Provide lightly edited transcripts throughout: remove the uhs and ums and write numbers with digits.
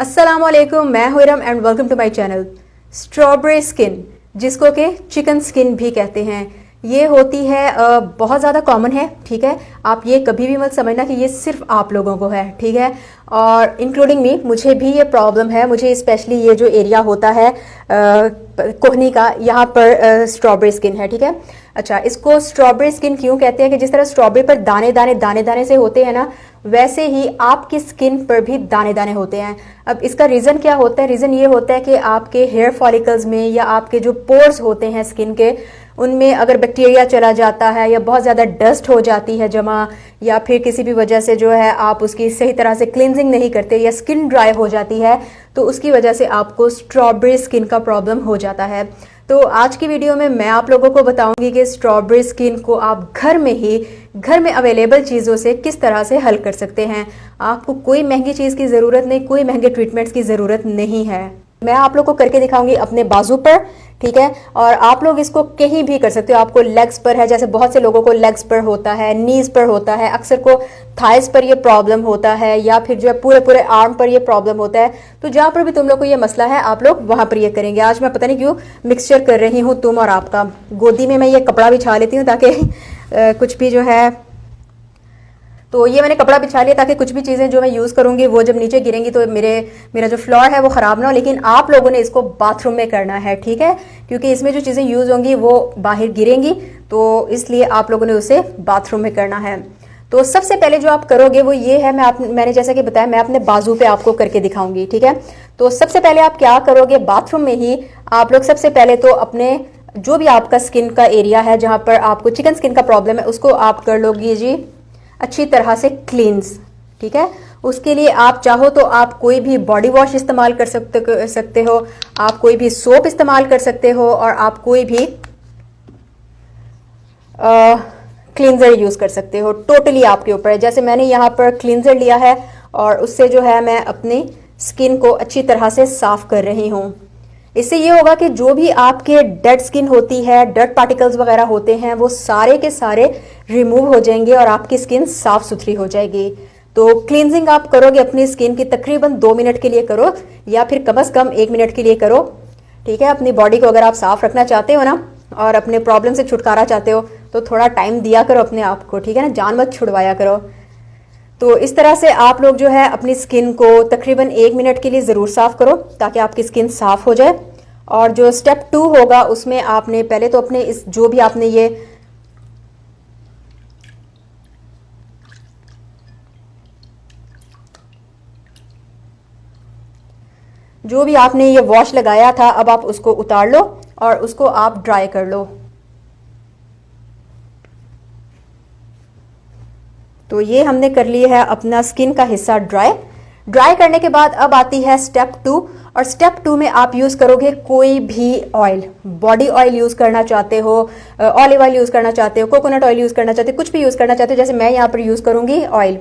अस्सलाम वालेकुम, मैं Huram and welcome to my channel. Strawberry skin, जिसको कि चिकन स्किन भी कहते हैं, ये होती है बहुत ज़्यादा कॉमन है। ठीक है, आप ये कभी भी मत समझना कि ये सिर्फ आप लोगों को है। ठीक है, और इंक्लूडिंग मी, मुझे भी ये प्रॉब्लम है। मुझे स्पेशली ये जो एरिया होता है कोहनी का, यहाँ पर स्ट्रॉबेरी स्किन है। ठीक है, अच्छा, इसको स्ट्रॉबेरी स्किन क्यों कहते हैं कि जिस तरह स्ट्रॉबेरी पर दाने दाने से होते हैं ना, वैसे ही आपकी स्किन पर भी दाने दाने होते हैं। अब इसका रीज़न क्या होता है? रीज़न ये होता है कि आपके हेयर फॉलिकल्स में या आपके जो पोर्स होते हैं स्किन के, उनमें अगर बैक्टीरिया चला जाता है या बहुत ज़्यादा डस्ट हो जाती है जमा, या फिर किसी भी वजह से जो है आप उसकी सही तरह से क्लिनजिंग नहीं करते या स्किन ड्राई हो जाती है, तो उसकी वजह से आपको स्ट्रॉबेरी स्किन का प्रॉब्लम हो जाता है। तो आज की वीडियो में मैं आप लोगों को बताऊंगी कि स्ट्रॉबेरी स्किन को आप घर में अवेलेबल चीज़ों से किस तरह से हल कर सकते हैं। आपको कोई महंगी चीज़ की ज़रूरत नहीं, कोई महंगे ट्रीटमेंट्स की ज़रूरत नहीं है। मैं आप लोग को करके दिखाऊंगी अपने बाजू पर। ठीक है, और आप लोग इसको कहीं भी कर सकते हो। आपको लेग्स पर है, जैसे बहुत से लोगों को लेग्स पर होता है, नीज पर होता है, अक्सर को थाइस पर ये प्रॉब्लम होता है, या फिर जो है पूरे पूरे आर्म पर ये प्रॉब्लम होता है। तो जहां पर भी तुम लोग को ये मसला है, आप लोग वहां पर ये करेंगे। आज मैं पता नहीं क्यों मिक्सचर कर रही हूँ तुम और आपका। गोदी में मैं ये कपड़ा बिछा लेती हूँ ताकि कुछ भी जो है, तो ये मैंने कपड़ा बिछा लिया ताकि कुछ भी चीज़ें जो मैं यूज़ करूँगी वो जब नीचे गिरेंगी तो मेरा जो फ्लोर है वो ख़राब ना हो। लेकिन आप लोगों ने इसको बाथरूम में करना है। ठीक है, क्योंकि इसमें जो चीज़ें यूज़ होंगी वो बाहर गिरेंगी, तो इसलिए आप लोगों ने उसे बाथरूम में करना है। तो सबसे पहले जो आप करोगे वो ये है, मैंने जैसा कि बताया, मैं अपने बाजू पे आपको करके दिखाऊंगी। ठीक है, तो सबसे पहले आप क्या करोगे, बाथरूम में ही आप लोग सबसे पहले तो अपने जो भी आपका स्किन का एरिया है जहाँ पर आपको चिकन स्किन का प्रॉब्लम है, उसको आप कर लोगी जी अच्छी तरह से क्लींस। ठीक है, उसके लिए आप चाहो तो आप कोई भी बॉडी वॉश इस्तेमाल कर सकते हो, आप कोई भी सोप इस्तेमाल कर सकते हो, और आप कोई भी क्लींजर यूज़ कर सकते हो। टोटली आपके ऊपर है। जैसे मैंने यहाँ पर क्लींजर लिया है और उससे जो है मैं अपनी स्किन को अच्छी तरह से साफ कर रही हूँ। इससे ये होगा कि जो भी आपके डेड स्किन होती है, डर्ट पार्टिकल्स वगैरह होते हैं, वो सारे के सारे रिमूव हो जाएंगे और आपकी स्किन साफ सुथरी हो जाएगी। तो क्लींजिंग आप करोगे अपनी स्किन की तकरीबन 2 मिनट के लिए करो, या फिर कम से कम 1 मिनट के लिए करो। ठीक है, अपनी बॉडी को अगर आप साफ रखना चाहते हो ना, और अपने प्रॉब्लम से छुटकारा चाहते हो, तो थोड़ा टाइम दिया करो अपने आप को। ठीक है ना, जान मत छुड़वाया करो। तो इस तरह से आप लोग जो है अपनी स्किन को तकरीबन 1 मिनट के लिए ज़रूर साफ़ करो ताकि आपकी स्किन साफ़ हो जाए। और जो स्टेप 2 होगा उसमें आपने पहले तो अपने इस जो भी आपने ये वॉश लगाया था, अब आप उसको उतार लो और उसको आप ड्राई कर लो। तो ये हमने कर लिया है अपना स्किन का हिस्सा ड्राई करने के बाद अब आती है स्टेप 2। और स्टेप 2 में आप यूज़ करोगे कोई भी ऑयल, बॉडी ऑयल यूज़ करना चाहते हो, ऑलिव ऑयल यूज़ करना चाहते हो, कोकोनट ऑयल यूज़ करना चाहते हो, कुछ भी यूज़ करना चाहते हो। जैसे मैं यहाँ पर यूज़ करूँगी ऑयल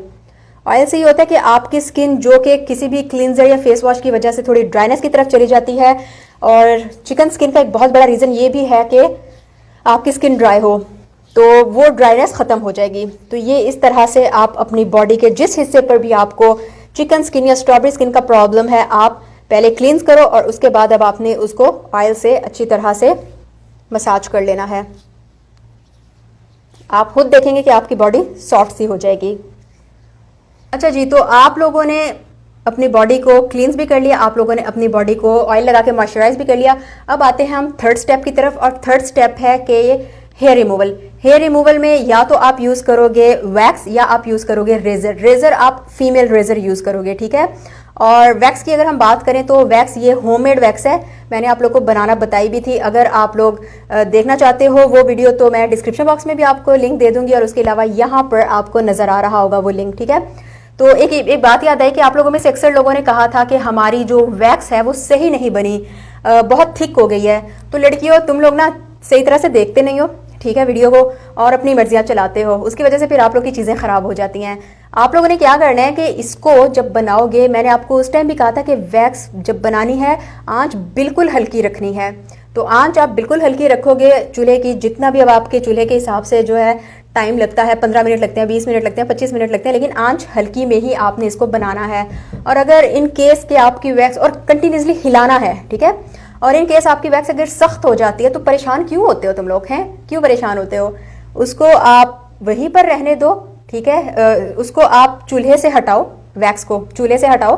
से ये होता है कि आपकी स्किन जो कि किसी भी क्लींजर या फेस वॉश की वजह से थोड़ी ड्राइनेस की तरफ चली जाती है, और चिकन स्किन का एक बहुत बड़ा रीज़न ये भी है कि आपकी स्किन ड्राई हो, तो वो ड्राइनेस ख़त्म हो जाएगी। तो ये इस तरह से आप अपनी बॉडी के जिस हिस्से पर भी आपको चिकन स्किन या स्ट्रॉबेरी स्किन का प्रॉब्लम है, आप पहले क्लींस करो और उसके बाद अब आपने उसको ऑयल से अच्छी तरह से मसाज कर लेना है। आप खुद देखेंगे कि आपकी बॉडी सॉफ्ट सी हो जाएगी। अच्छा जी, तो आप लोगों ने अपनी बॉडी को क्लींस भी कर लिया, आप लोगों ने अपनी बॉडी को ऑयल लगा के मॉइस्चराइज भी कर लिया। अब आते हैं हम थर्ड स्टेप की तरफ, और थर्ड स्टेप है कि हेयर रिमूवल। हेयर रिमूवल में या तो आप यूज़ करोगे वैक्स या आप यूज़ करोगे रेजर आप फीमेल रेजर यूज़ करोगे। ठीक है, और वैक्स की अगर हम बात करें तो वैक्स ये होममेड वैक्स है, मैंने आप लोग को बनाना बताई भी थी। अगर आप लोग देखना चाहते हो वो वीडियो तो मैं डिस्क्रिप्शन बॉक्स में भी आपको लिंक दे दूंगी, और उसके अलावा यहाँ पर आपको नज़र आ रहा होगा वो लिंक। ठीक है, तो एक बात याद आई कि आप लोगों में से अक्सर लोगों ने कहा था कि हमारी जो वैक्स है वो सही नहीं बनी, बहुत थिक हो गई है। तो लड़कियों, तुम लोग ना सही तरह से देखते नहीं हो, ठीक है, वीडियो को, और अपनी मर्जियाँ चलाते हो, उसकी वजह से फिर आप लोग की चीज़ें ख़राब हो जाती हैं। आप लोगों ने क्या करना है कि इसको जब बनाओगे, मैंने आपको उस टाइम भी कहा था कि वैक्स जब बनानी है आंच बिल्कुल हल्की रखनी है। तो आंच आप बिल्कुल हल्की रखोगे चूल्हे की, जितना भी अब आपके चूल्हे के हिसाब से जो है टाइम लगता है, 15 मिनट लगते हैं, 20 मिनट लगते हैं, 25 मिनट लगते हैं, लेकिन आंच हल्की में ही आपने इसको बनाना है। और अगर इन केस के आपकी वैक्स, और कंटिन्यूसली हिलाना है, ठीक है, और इन केस आपकी वैक्स अगर सख्त हो जाती है तो परेशान क्यों होते हो तुम लोग, हैं क्यों परेशान होते हो? उसको आप वहीं पर रहने दो, ठीक है। उसको आप चूल्हे से हटाओ, वैक्स को चूल्हे से हटाओ,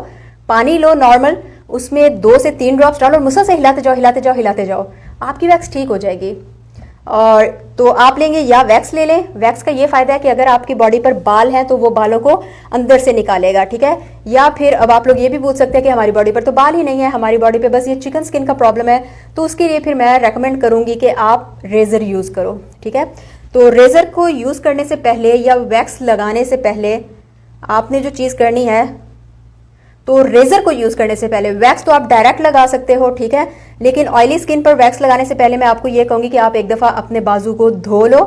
पानी लो नॉर्मल, उसमें 2 से 3 ड्रॉप्स डालो और मुसलसल हिलाते जाओ, हिलाते जाओ, हिलाते जाओ, आपकी वैक्स ठीक हो जाएगी। और तो आप लेंगे या वैक्स ले लें। वैक्स का ये फायदा है कि अगर आपकी बॉडी पर बाल हैं तो वो बालों को अंदर से निकालेगा, ठीक है। या फिर अब आप लोग ये भी पूछ सकते हैं कि हमारी बॉडी पर तो बाल ही नहीं है, हमारी बॉडी पे बस ये चिकन स्किन का प्रॉब्लम है, तो उसके लिए फिर मैं रेकमेंड करूंगी कि आप रेजर यूज करो, ठीक है। तो रेजर को यूज करने से पहले या वैक्स लगाने से पहले आपने जो चीज करनी है, तो रेजर को यूज करने से पहले, वैक्स तो आप डायरेक्ट लगा सकते हो, ठीक है, लेकिन ऑयली स्किन पर वैक्स लगाने से पहले मैं आपको ये कहूंगी कि आप एक दफा अपने बाजू को धो लो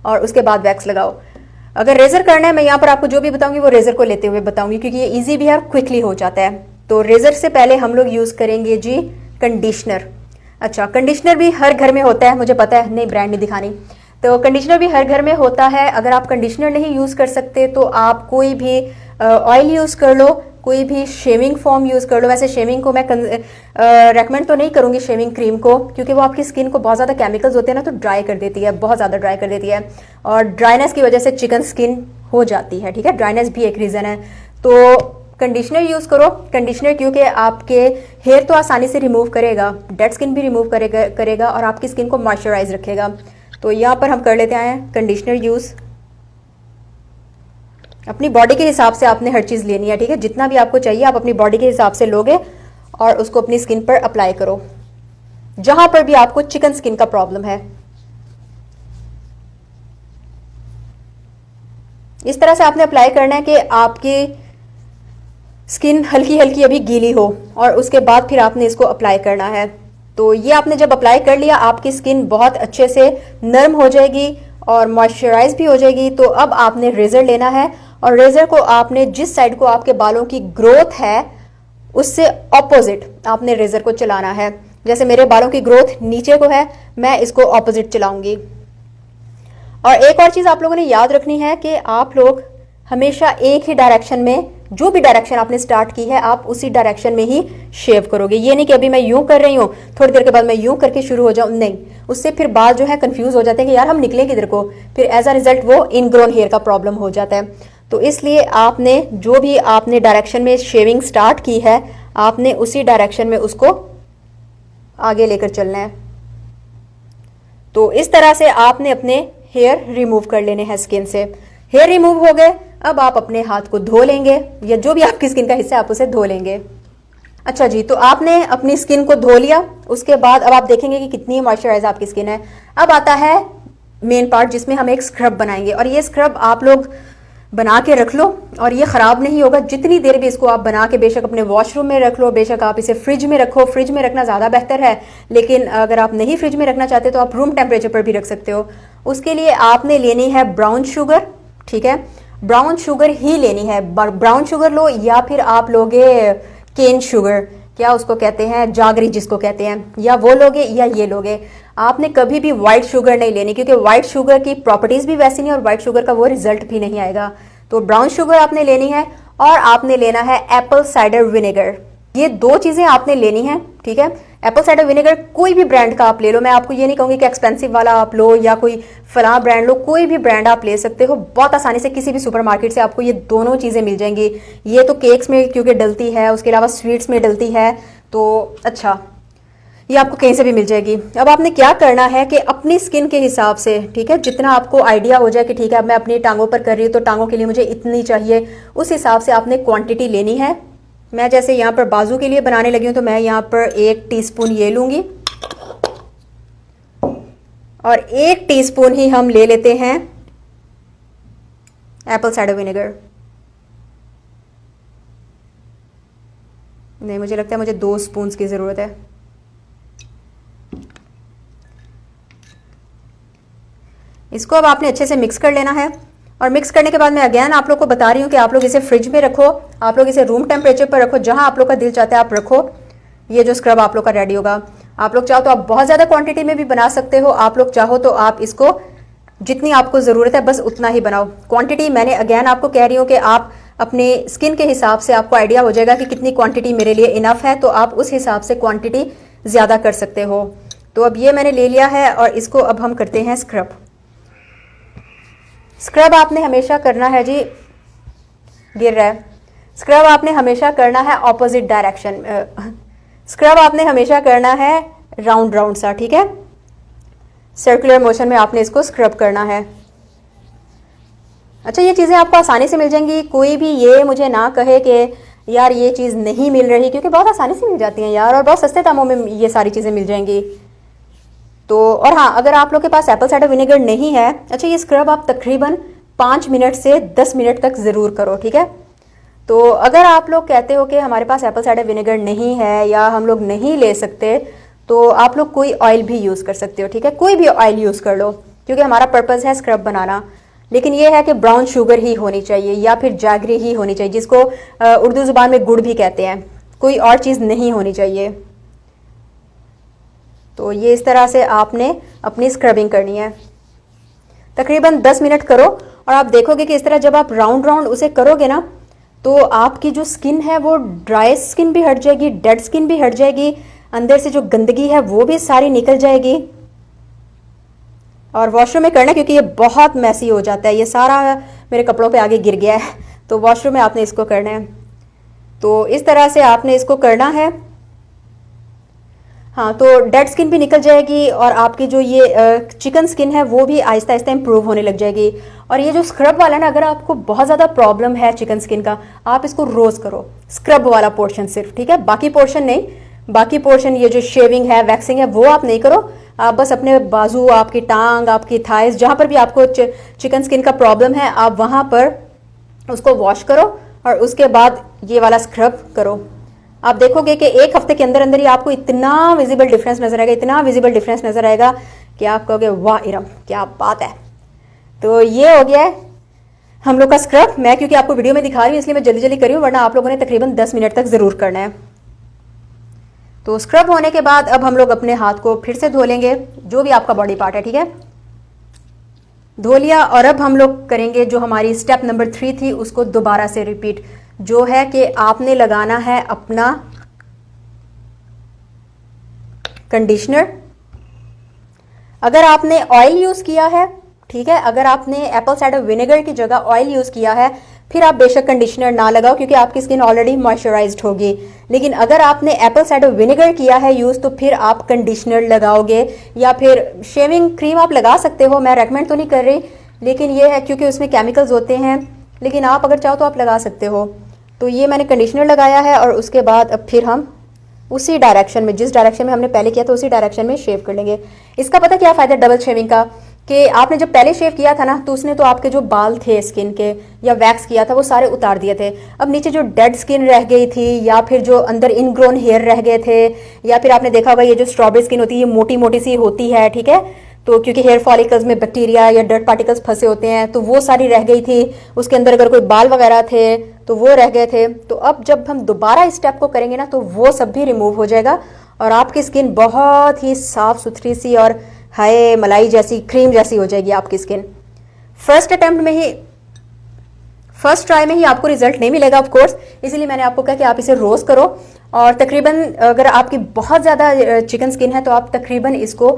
और उसके बाद वैक्स लगाओ। अगर रेजर करना है, मैं यहाँ पर आपको जो भी बताऊंगी वो रेजर को लेते हुए बताऊंगी, क्योंकि ये इजी भी है और क्विकली हो जाता है। तो रेजर से पहले हम लोग यूज करेंगे जी कंडीशनर। अच्छा, कंडीशनर भी हर घर में होता है, मुझे पता है, नहीं ब्रांड नहीं दिखानी, तो कंडीशनर भी हर घर में होता है। अगर आप कंडीशनर नहीं यूज कर सकते तो आप कोई भी ऑयल यूज कर लो, कोई भी शेविंग फॉर्म यूज कर लो। वैसे शेविंग को मैं रेकमेंड तो नहीं करूंगी, शेविंग क्रीम को, क्योंकि वो आपकी स्किन को बहुत ज्यादा केमिकल्स होते हैं ना, तो ड्राई कर देती है, बहुत ज्यादा ड्राई कर देती है, और ड्राइनेस की वजह से चिकन स्किन हो जाती है, ठीक है, ड्राइनेस भी एक रीजन है। तो कंडीशनर यूज करो। कंडीशनर क्योंकि आपके हेयर तो आसानी से रिमूव करेगा, डेड स्किन भी रिमूव करेगा और आपकी स्किन को मॉइस्चराइज रखेगा। तो यहाँ पर हम कर लेते हैं कंडीशनर यूज। अपनी बॉडी के हिसाब से आपने हर चीज लेनी है, ठीक है, जितना भी आपको चाहिए आप अपनी बॉडी के हिसाब से लोगे और उसको अपनी स्किन पर अप्लाई करो, जहां पर भी आपको चिकन स्किन का प्रॉब्लम है। इस तरह से आपने अप्लाई करना है कि आपकी स्किन हल्की हल्की अभी गीली हो, और उसके बाद फिर आपने इसको अप्लाई करना है। तो ये आपने जब अप्लाई कर लिया, आपकी स्किन बहुत अच्छे से नरम हो जाएगी और मॉइस्चराइज भी हो जाएगी। तो अब आपने रेजर लेना है, और रेजर को आपने जिस साइड को आपके बालों की ग्रोथ है उससे ऑपोजिट आपने रेजर को चलाना है। जैसे मेरे बालों की ग्रोथ नीचे को है, मैं इसको ऑपोजिट चलाऊंगी। और एक और चीज आप लोगों ने याद रखनी है कि आप लोग हमेशा एक ही डायरेक्शन में, जो भी डायरेक्शन आपने स्टार्ट की है, आप उसी डायरेक्शन में ही शेव करोगे। ये नहीं कि अभी मैं यूं कर रही हूं, थोड़ी देर के बाद मैं यूं करके शुरू हो जाऊं, नहीं, उससे फिर बाल जो है कंफ्यूज हो जाते हैं कि यार हम निकलें किधर को, फिर एज अ रिजल्ट वो इनग्रोन हेयर का प्रॉब्लम हो जाता है। तो इसलिए आपने जो भी आपने डायरेक्शन में शेविंग स्टार्ट की है, आपने उसी डायरेक्शन में उसको आगे लेकर चलना है। तो इस तरह से आपने अपने हेयर रिमूव कर लेने हैं स्किन से। हेयर रिमूव हो गए, अब आप अपने हाथ को धो लेंगे, या जो भी आपकी स्किन का हिस्सा है आप उसे धो लेंगे। अच्छा जी, तो आपने अपनी स्किन को धो लिया, उसके बाद अब आप देखेंगे कि कितनी मॉइस्चराइज आपकी स्किन है। अब आता है मेन पार्ट जिसमें हम एक स्क्रब बनाएंगे, और ये स्क्रब आप लोग बना के रख लो और ये खराब नहीं होगा। जितनी देर भी इसको आप बना के, बेशक अपने वॉशरूम में रख लो, बेशक आप इसे फ्रिज में रखो, फ्रिज में रखना ज़्यादा बेहतर है, लेकिन अगर आप नहीं फ्रिज में रखना चाहते तो आप रूम टेम्परेचर पर भी रख सकते हो। उसके लिए आपने लेनी है ब्राउन शुगर, ठीक है, ब्राउन शुगर ही लेनी है। ब्राउन शुगर लो, या फिर आप लोगे केन शुगर, क्या उसको कहते हैं, जागरी जिसको कहते हैं, या वो लोगे या ये लोगे। आपने कभी भी व्हाइट शुगर नहीं लेनी, क्योंकि व्हाइट शुगर की प्रॉपर्टीज भी वैसी नहीं और व्हाइट शुगर का वो रिजल्ट भी नहीं आएगा। तो ब्राउन शुगर आपने लेनी है, और आपने लेना है एप्पल साइडर विनेगर। ये दो चीजें आपने लेनी है, ठीक है। एप्पल साइडर विनेगर कोई भी ब्रांड का आप ले लो, मैं आपको ये नहीं कहूंगी कि एक्सपेंसिव वाला आप लो या कोई फला ब्रांड लो, कोई भी ब्रांड आप ले सकते हो बहुत आसानी से, किसी भी सुपरमार्केट से आपको ये दोनों चीजें मिल जाएंगी। ये तो केक्स में क्योंकि डलती है, उसके अलावा स्वीट्स में डलती है, तो अच्छा ये आपको कहीं से भी मिल जाएगी। अब आपने क्या करना है कि अपनी स्किन के हिसाब से, ठीक है, जितना आपको आइडिया हो जाए कि ठीक है अब मैं अपनी टांगों पर कर रही हूँ तो टांगों के लिए मुझे इतनी चाहिए, उस हिसाब से आपने क्वांटिटी लेनी है। मैं जैसे यहाँ पर बाजू के लिए बनाने लगी हूँ तो मैं यहाँ पर 1 टीस्पून ये लूंगी, और 1 टीस्पून ही हम ले लेते हैं एप्पल साइडर विनेगर। नहीं, मुझे लगता है मुझे 2 स्पून की जरूरत है। इसको अब आपने अच्छे से मिक्स कर लेना है, और मिक्स करने के बाद मैं अगेन आप लोग को बता रही हूँ कि आप लोग इसे फ्रिज में रखो, आप लोग इसे रूम टेम्परेचर पर रखो, जहां आप लोग का दिल चाहता है आप रखो। ये जो स्क्रब आप लोग का रेडी होगा, आप लोग चाहो तो आप बहुत ज़्यादा क्वांटिटी में भी बना सकते हो, आप लोग चाहो तो आप इसको जितनी आपको ज़रूरत है बस उतना ही बनाओ। क्वांटिटी मैंने अगेन आपको कह रही हूँ कि आप अपने स्किन के हिसाब से आपको आइडिया हो जाएगा कि कितनी क्वांटिटी मेरे लिए इनफ है, तो आप उस हिसाब से क्वांटिटी ज़्यादा कर सकते हो। तो अब ये मैंने ले लिया है और इसको अब हम करते हैं स्क्रब। स्क्रब आपने हमेशा करना है जी, गिर रहा है। स्क्रब आपने हमेशा करना है ऑपोजिट डायरेक्शन, स्क्रब आपने हमेशा करना है राउंड राउंड सा, ठीक है, सर्कुलर मोशन में आपने इसको स्क्रब करना है। अच्छा, ये चीज़ें आपको आसानी से मिल जाएंगी, कोई भी ये मुझे ना कहे कि यार ये चीज़ नहीं मिल रही, क्योंकि बहुत आसानी से मिल जाती हैं यार, और बहुत सस्ते दामों में ये सारी चीज़ें मिल जाएंगी। तो और हाँ, अगर आप लोग के पास एप्पल साइडर विनेगर नहीं है, अच्छा, ये स्क्रब आप तकरीबन 5 मिनट से 10 मिनट तक ज़रूर करो, ठीक है। तो अगर आप लोग कहते हो कि हमारे पास एप्पल साइडर विनेगर नहीं है या हम लोग नहीं ले सकते, तो आप लोग कोई ऑयल भी यूज़ कर सकते हो, ठीक है, कोई भी ऑयल यूज़ कर लो, क्योंकि हमारा पर्पज़ है स्क्रब बनाना। लेकिन ये है कि ब्राउन शुगर ही होनी चाहिए या फिर जैगरी ही होनी चाहिए, जिसको उर्दू ज़ुबान में गुड़ भी कहते हैं, कोई और चीज़ नहीं होनी चाहिए। तो ये इस तरह से आपने अपनी स्क्रबिंग करनी है, तकरीबन 10 मिनट करो, और आप देखोगे कि इस तरह जब आप राउंड राउंड उसे करोगे ना, तो आपकी जो स्किन है वो ड्राई स्किन भी हट जाएगी, डेड स्किन भी हट जाएगी, अंदर से जो गंदगी है वो भी सारी निकल जाएगी। और वॉशरूम में करना, क्योंकि ये बहुत मैसी हो जाता है, ये सारा मेरे कपड़ों पे आगे गिर गया है, तो वॉशरूम में आपने इसको करना है। तो इस तरह से आपने इसको करना है। हाँ, तो डेड स्किन भी निकल जाएगी और आपकी जो ये चिकन स्किन है वो भी आहिस्ता आहिस्ता इंप्रूव होने लग जाएगी। और ये जो स्क्रब वाला ना, अगर आपको बहुत ज़्यादा प्रॉब्लम है चिकन स्किन का, आप इसको रोज़ करो, स्क्रब वाला पोर्शन सिर्फ, ठीक है, बाकी पोर्शन नहीं। बाकी पोर्शन ये जो शेविंग है, वैक्सिंग है, वो आप नहीं करो। आप बस अपने बाजू, आपकी टांग, आपकी थाइस, जहाँ पर भी आपको चिकन स्किन का प्रॉब्लम है, आप वहाँ पर उसको वॉश करो और उसके बाद ये वाला स्क्रब करो। आप देखोगे कि एक हफ्ते के अंदर अंदर ही आपको इतना विजिबल डिफरेंस नजर आएगा, इतना विजिबल डिफरेंस नजर आएगा कि आप कहोगे वाह इरम क्या बात है। तो ये हो गया है हम लोग का स्क्रब। मैं क्योंकि आपको वीडियो में दिखा रही हूँ इसलिए मैं जल्दी जल्दी करी हूँ, वरना आप लोगों ने तकरीबन 10 मिनट तक ज़रूर करना है। तो स्क्रब होने के बाद अब हम लोग अपने हाथ को फिर से धो लेंगे, जो भी आपका बॉडी पार्ट है, ठीक है, धो लिया। और अब हम लोग करेंगे जो हमारी स्टेप नंबर 3 थी, उसको दोबारा से रिपीट, जो है कि आपने लगाना है अपना कंडीशनर। अगर आपने ऑयल यूज़ किया है, ठीक है, अगर आपने एप्पल साइडर विनेगर की जगह ऑयल यूज़ किया है, फिर आप बेशक कंडीशनर ना लगाओ, क्योंकि आपकी स्किन ऑलरेडी मॉइस्चराइज्ड होगी। लेकिन अगर आपने एप्पल साइडर विनेगर किया है यूज़, तो फिर आप कंडीशनर लगाओगे, या फिर शेविंग क्रीम आप लगा सकते हो, मैं रेकमेंड तो नहीं कर रही, लेकिन ये है क्योंकि उसमें केमिकल्स होते हैं, लेकिन आप अगर चाहो तो आप लगा सकते हो। तो ये मैंने कंडीशनर लगाया है, और उसके बाद अब फिर हम उसी डायरेक्शन में, जिस डायरेक्शन में हमने पहले किया था उसी डायरेक्शन में शेव कर लेंगे। इसका पता क्या फ़ायदा डबल शेविंग का, कि आपने जब पहले शेव किया था ना, तो उसने तो आपके जो बाल थे स्किन के या वैक्स किया था वो सारे उतार दिए थे। अब नीचे जो डेड स्किन रह गई थी, या फिर जो अंदर इनग्रोन हेयर रह गए थे, या फिर आपने देखा होगा ये जो स्ट्रॉबेरी स्किन होती है ये मोटी मोटी सी होती है, ठीक है, तो क्योंकि हेयर फॉलिकल्स में बैक्टीरिया या डर्ट पार्टिकल्स फंसे होते हैं, तो वो सारी रह गई थी। उसके अंदर अगर कोई बाल वगैरह थे तो वो रह गए थे। तो अब जब हम दोबारा इस स्टेप को करेंगे ना, तो वो सब भी रिमूव हो जाएगा और आपकी स्किन बहुत ही साफ सुथरी सी और हाय मलाई जैसी, क्रीम जैसी हो जाएगी आपकी स्किन। फर्स्ट अटेम्प्ट में ही, फर्स्ट ट्राई में ही आपको रिजल्ट नहीं मिलेगा ऑफ कोर्स, इसीलिए मैंने आपको कहा कि आप इसे रोज करो। और तकरीबन अगर आपकी बहुत ज़्यादा चिकन स्किन है तो आप तकरीबन इसको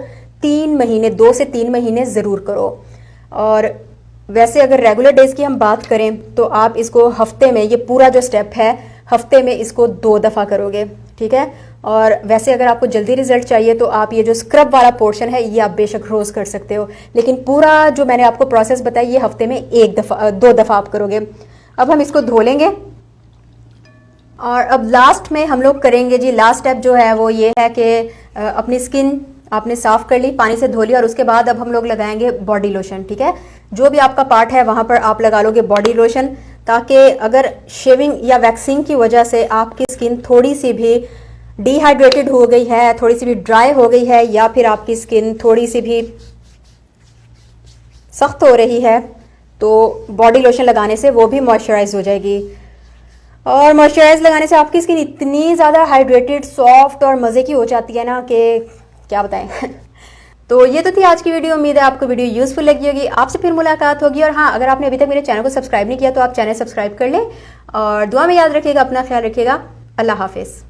3 महीने, 2 से 3 महीने ज़रूर करो। और वैसे अगर रेगुलर डेज की हम बात करें तो आप इसको हफ्ते में, ये पूरा जो स्टेप है हफ्ते में इसको 2 दफ़ा करोगे, ठीक है। और वैसे अगर आपको जल्दी रिजल्ट चाहिए तो आप ये जो स्क्रब वाला पोर्शन है ये आप बेशक रोज़ कर सकते हो, लेकिन पूरा जो मैंने आपको प्रोसेस बताई ये हफ्ते में 2 दफ़ा आप करोगे। अब हम इसको धो लेंगे और अब लास्ट में हम लोग करेंगे जी, लास्ट स्टेप जो है वो ये है कि अपनी स्किन आपने साफ कर ली, पानी से धो लिया, और उसके बाद अब हम लोग लगाएंगे बॉडी लोशन, ठीक है। जो भी आपका पार्ट है वहाँ पर आप लगा लोगे बॉडी लोशन, ताकि अगर शेविंग या वैक्सिंग की वजह से आपकी स्किन थोड़ी सी भी डिहाइड्रेटेड हो गई है, थोड़ी सी भी ड्राई हो गई है, या फिर आपकी स्किन थोड़ी सी भी सख्त हो रही है, तो बॉडी लोशन लगाने से वो भी मॉइस्चराइज हो जाएगी। और मॉइस्चराइज लगाने से आपकी स्किन इतनी ज़्यादा हाइड्रेटेड, सॉफ्ट और मज़े की हो जाती है ना कि क्या बताएं। तो ये तो थी आज की वीडियो। उम्मीद है आपको वीडियो यूजफुल लगी होगी। आपसे फिर मुलाकात होगी। और हाँ, अगर आपने अभी तक मेरे चैनल को सब्सक्राइब नहीं किया तो आप चैनल सब्सक्राइब कर लें और दुआ में याद रखिएगा, अपना ख्याल रखिएगा। अल्लाह हाफिज़।